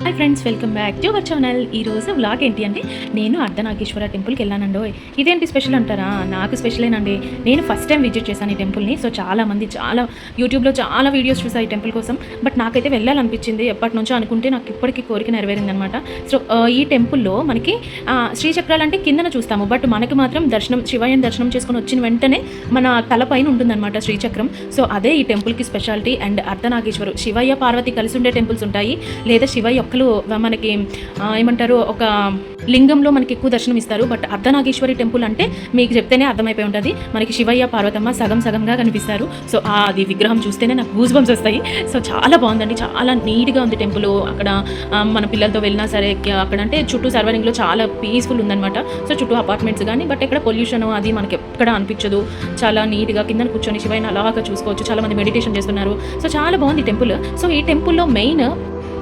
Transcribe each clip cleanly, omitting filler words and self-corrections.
Hi friends, welcome back to our channel. ఈరోజు vlog ఏంటి అంటే నేను అర్ధనాగేశ్వర టెంపుల్కి వెళ్ళానండి. ఇదేంటి స్పెషల్ అంటారా? నాకు స్పెషలేనండి. నేను ఫస్ట్ టైం విజిట్ చేశాను ఈ టెంపుల్ని. సో చాలామంది యూట్యూబ్లో చాలా వీడియోస్ చూసాను ఈ టెంపుల్ కోసం. బట్ నాకైతే వెళ్ళాలనిపించింది. ఎప్పటి నుంచో అనుకుంటే నాకు ఇప్పటికీ కోరిక నెరవేరిందనమాట. సో ఈ టెంపుల్లో మనకి శ్రీచక్రాలు అంటే కిందన చూస్తాము, బట్ మనకి మాత్రం శివయ్యని దర్శనం చేసుకొని వచ్చిన వెంటనే మన తలపైన ఉంటుందన్నమాట శ్రీచక్రం. సో అదే ఈ టెంపుల్కి స్పెషాలిటీ. అండ్ అర్ధనాగేశ్వరు శివయ్య పార్వతి కలిసి ఉండే టెంపుల్స్ ఉంటాయి, లేదా శివయ్య ఒక్కలు మనకి ఏమంటారు ఒక లింగంలో మనకి ఎక్కువ దర్శనం ఇస్తారు. బట్ అర్ధనాగేశ్వరి టెంపుల్ అంటే మీకు చెప్తేనే అర్థమైపోయి ఉంటుంది. మనకి శివయ్య పార్వతమ్మ సగం సగంగా కనిపిస్తారు. సో అది విగ్రహం చూస్తేనే నాకు గూస్ బంప్స్ వస్తాయి. సో చాలా బాగుందండి, చాలా నీట్గా ఉంది టెంపుల్. అక్కడ మన పిల్లలతో వెళ్ళినా సరే అక్కడ అంటే చుట్టూ సర్వరింగ్లో చాలా పీస్ఫుల్ ఉందన్నమాట. సో చుట్టూ అపార్ట్మెంట్స్ కానీ, బట్ ఎక్కడ పొల్యూషన్ అది మనకి ఎక్కడ అనిపించదు. చాలా నీట్గా కింద కూర్చొని శివయ్యని అలాగా చూసుకోవచ్చు. చాలా మంది మెడిటేషన్ చేస్తున్నారు. సో చాలా బాగుంది టెంపుల్. సో ఈ టెంపుల్లో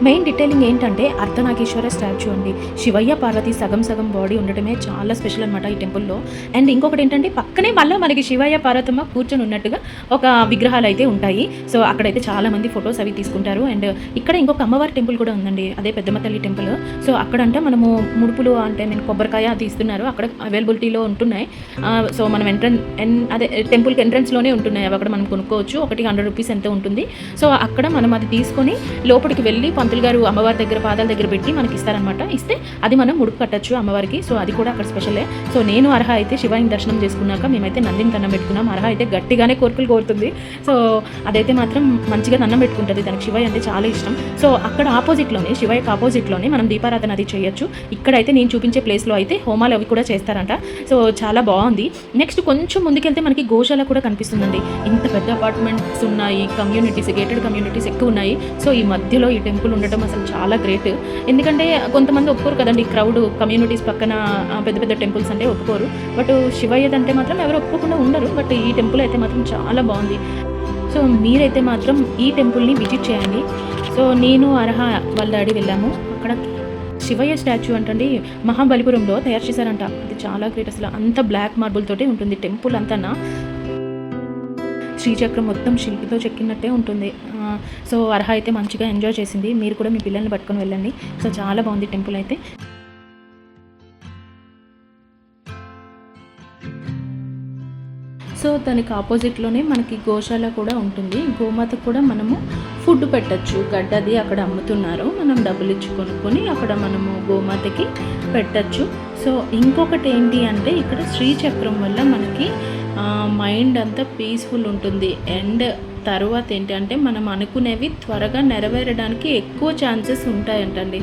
మెయిన్ డీటెయిలింగ్ ఏంటంటే అర్ధనాగేశ్వర స్టాచ్యూ అండి. శివయ్య పార్వతి సగం సగం బాడీ ఉండటమే చాలా స్పెషల్ అనమాట ఈ టెంపుల్లో. అండ్ ఇంకొకటి ఏంటంటే పక్కనే మళ్ళీ మనకి శివయ్య పార్వతమ్మ కూర్చొని ఉన్నట్టుగా ఒక విగ్రహాలు అయితే ఉంటాయి. సో అక్కడైతే చాలామంది ఫొటోస్ అవి తీసుకుంటారు. అండ్ ఇక్కడ ఇంకొక అమ్మవారి టెంపుల్ కూడా ఉందండి, అదే పెద్దమ్మ తల్లి టెంపుల్. సో అక్కడంటే మనము ముడుపులు అంటే నేను కొబ్బరికాయ అది ఇస్తున్నారు, అక్కడ అవైలబిలిటీలో ఉంటున్నాయి. సో మనం అదే టెంపుల్కి ఎంట్రన్స్లోనే ఉంటున్నాయి అవి, అక్కడ మనం కొనుక్కోవచ్చు. ఒకటి 100 రూపీస్ ఎంతో ఉంటుంది. సో అక్కడ మనం అది తీసుకొని లోపలికి వెళ్ళి పంతులు గారు అమ్మవారి దగ్గర పాదాల దగ్గర పెట్టి మనకి ఇస్తారనమాట. ఇస్తే అది మనం ముడుపు కట్టచ్చు అమ్మవారికి. సో అది కూడా అక్కడ స్పెషలే. సో నేను అర్హ అయితే శివాయిని దర్శనం చేసుకున్నాక మేమైతే నందిని దండం పెట్టుకున్నాం. అర్హ అయితే గట్టిగానే కోరికలు కోరుతుంది. సో అదైతే మాత్రం మంచిగా దండం పెట్టుకుంటుంది, తనకి శివయ్య అంటే చాలా ఇష్టం. సో అక్కడ ఆపోజిట్లోనే శివయ్యకి ఆపోజిట్లోనే మనం దీపారాధన అది చేయొచ్చు. ఇక్కడైతే నేను చూపించే ప్లేస్లో అయితే హోమాలు అవి కూడా చేస్తారంట. సో చాలా బాగుంది. నెక్స్ట్ కొంచెం ముందుకెళ్తే మనకి గోశాల కూడా కనిపిస్తుందండి. ఇంత పెద్ద అపార్ట్మెంట్స్ ఉన్నాయి, కమ్యూనిటీస్ గేటెడ్ కమ్యూనిటీస్ ఎక్కువ ఉన్నాయి. సో ఈ మధ్యలో ఈ టెంపుల్ ఉండటం అసలు చాలా గ్రేట్. ఎందుకంటే కొంతమంది ఒప్పుకోరు కదండి, క్రౌడ్ కమ్యూనిటీస్ పక్కన పెద్ద పెద్ద టెంపుల్స్ అంటే ఒప్పుకోరు. బట్ శివయ్యదంటే మాత్రం ఎవరు ఒప్పుకోకుండా ఉండరు. బట్ ఈ టెంపుల్ అయితే మాత్రం చాలా బాగుంది. సో మీరైతే మాత్రం ఈ టెంపుల్ని విజిట్ చేయండి. సో నేను అర్హ వాళ్ళ డాడీ వెళ్ళాము. అక్కడ శివయ్య స్టాచ్యూ అంటండి మహాబలిపురంలో తయారు చేశారంట. అది చాలా గ్రేట్ అసలు. అంత బ్లాక్ మార్బుల్ తోటే ఉంటుంది టెంపుల్ అంతా. శ్రీచక్రం మొత్తం శిల్పితో చెక్కినట్టే ఉంటుంది. సో అర్హ అయితే మంచిగా ఎంజాయ్ చేసింది. మీరు కూడా మీ పిల్లల్ని పట్టుకొని వెళ్ళండి. సో చాలా బాగుంది టెంపుల్ అయితే. సో దానికి ఆపోజిట్లోనే మనకి గోశాల కూడా ఉంటుంది. గోమాతకు కూడా మనము ఫుడ్ పెట్టచ్చు. గడ్డది అక్కడ అమ్ముతున్నారు, మనం డబ్బులు ఇచ్చి కొనుక్కొని అక్కడ మనము గోమాతకి పెట్టచ్చు. సో ఇంకొకటి ఏంటి అంటే ఇక్కడ శ్రీచక్రం వల్ల మనకి మైండ్ అంతా పీస్ఫుల్ ఉంటుంది. అండ్ తర్వాత ఏంటి అంటే మనం అనుకునేవి త్వరగా నెరవేరడానికి ఎక్కువ ఛాన్సెస్ ఉంటాయంటండి.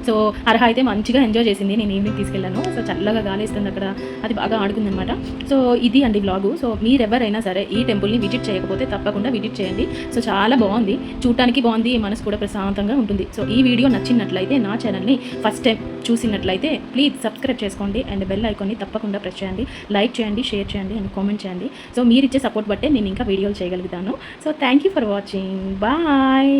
సో అర్హ అయితే మంచిగా ఎంజాయ్ చేసింది. నేను ఈవినింగ్ తీసుకెళ్ళాను. సో చల్లగా గాలి ఇస్తుంది అక్కడ, అది బాగా ఆడుకుందనమాట. సో ఇది అండి వ్లాగు. సో మీరెవరైనా సరే ఈ టెంపుల్ని విజిట్ చేయకపోతే తప్పకుండా విజిట్ చేయండి. సో చాలా బాగుంది, చూడటానికి బాగుంది, మనసు కూడా ప్రశాంతంగా ఉంటుంది. సో ఈ వీడియో నచ్చినట్లయితే నా ఛానల్ని ఫస్ట్ టైం చూసినట్లయితే ప్లీజ్ సబ్స్క్రైబ్ చేసుకోండి. అండ్ బెల్ ఐకాన్ని తప్పకుండా ప్రెస్ చేయండి. లైక్ చేయండి, షేర్ చేయండి అండ్ కామెంట్ చేయండి. సో మీరు ఇచ్చే సపోర్ట్ బట్టే నేను ఇంకా వీడియోలు చేయగలుగుతాను. So thank you for watching. Bye.